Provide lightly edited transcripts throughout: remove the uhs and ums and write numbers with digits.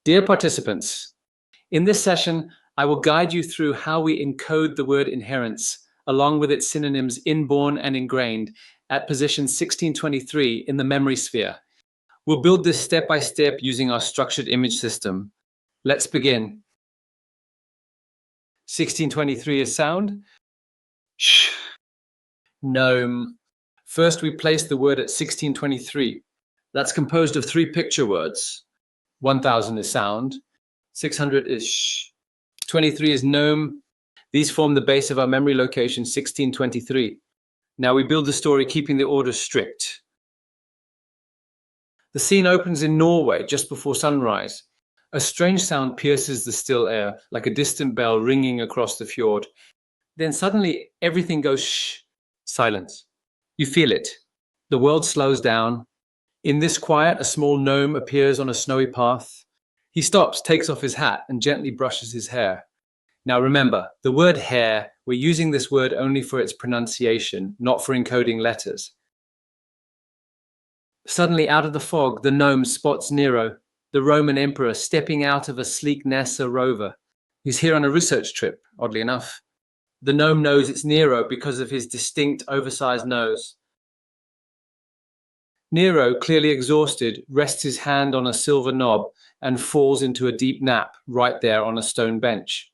Dear participants, in this session, I will guide you through how we encode the word inherence, along with its synonyms inborn and ingrained, at position 1623 in the memory sphere. We'll build this step by step using our structured image system. Let's begin. 1623 is sound. Shh. Gnome. First, we place the word at 1623. That's composed of three picture words. 1000 is sound. 600 is shh. 23 is gnome. These form the base of our memory location 1623. Now we build the story keeping the order strict. The scene opens in Norway just before sunrise. A strange sound pierces the still air, like a distant bell ringing across the fjord. Then suddenly everything goes shh. Silence. You feel it. The world slows down. In this quiet, a small gnome appears on a snowy path. He stops, takes off his hat, and gently brushes his hair. Now remember, the word hair, we're using this word only for its pronunciation, not for encoding letters. Suddenly, out of the fog, the gnome spots Nero, the Roman emperor, stepping out of a sleek NASA rover. He's here on a research trip, oddly enough. The gnome knows it's Nero because of his distinct, oversized nose. Nero, clearly exhausted, rests his hand on a silver knob and falls into a deep nap right there on a stone bench.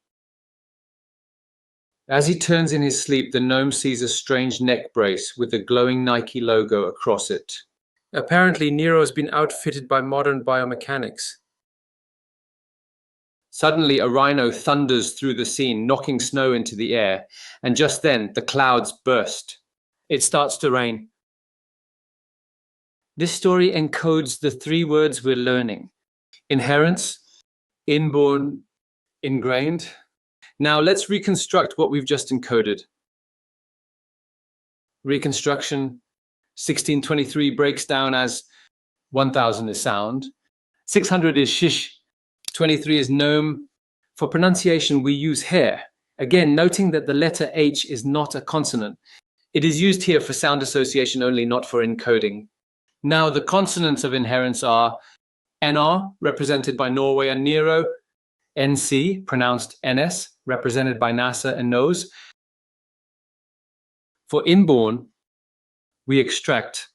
As he turns in his sleep, the gnome sees a strange neck brace with the glowing Nike logo across it. Apparently, Nero has been outfitted by modern biomechanics. Suddenly, a rhino thunders through the scene, knocking snow into the air, and just then, the clouds burst. It starts to rain. This story encodes the three words we're learning: inherence, inborn, ingrained. Now let's reconstruct what we've just encoded. Reconstruction: 1623 breaks down as 1000 is sound, 600 is shish, 23 is gnome. For pronunciation, we use hair. Again, noting that the letter H is not a consonant. It is used here for sound association only, not for encoding. Now, the consonants of inherence are NR, represented by Norway and Nero, NC, pronounced NS, represented by NASA and nose. For inborn, we extract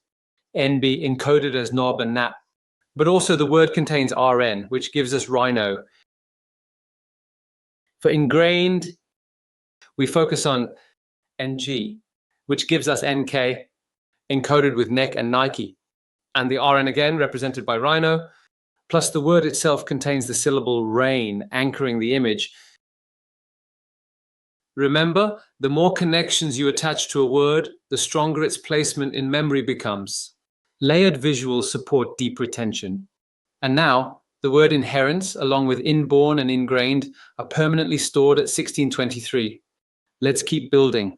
NB, encoded as knob and nap, but also the word contains RN, which gives us rhino. For ingrained, we focus on NG, which gives us NK, encoded with neck and Nike, and the RN again, represented by rhino, plus the word itself contains the syllable rain, anchoring the image. Remember, the more connections you attach to a word, the stronger its placement in memory becomes. Layered visuals support deep retention. And now, the word inherence, along with inborn and ingrained, are permanently stored at 1623. Let's keep building.